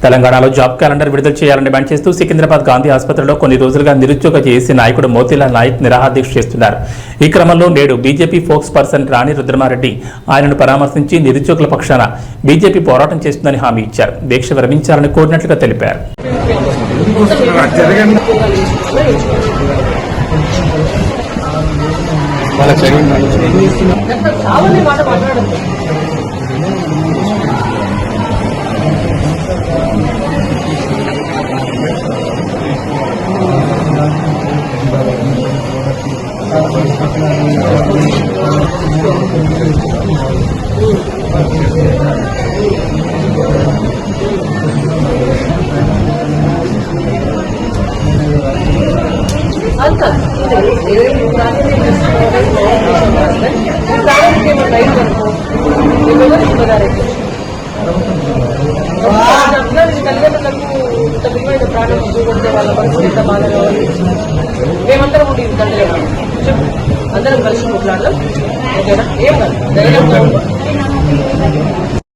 తెలంగాణలో job calendar విడుదల చేయాలని డిమాండ్ చేస్తూ సికింద్రాబాద్ గాంధీ ఆసుపత్రిలో కొన్ని రోజులుగా నిరుద్యోగ జేఏసీ నాయకుడు మోతీలాల్ నాయక్ నిరాహారదీక్ష చేస్తున్నారు. ఈ క్రమంలో నేడు బీజేపీ ఫోక్స్ పర్సన్ రాణి రుద్రమారెడ్డి ఆయనను పరామర్శించి నిరుద్యోగుల పక్షాన బీజేపీ పోరాటం చేస్తుందని హామీ ఇచ్చారు. దీక్ష విరమించాలని కోరినట్లుగా తెలిపారు. మేమందరం ఉండి అందరం కలిసి మాట్లాడదాం. ఓకేనా? ఏం కాదు.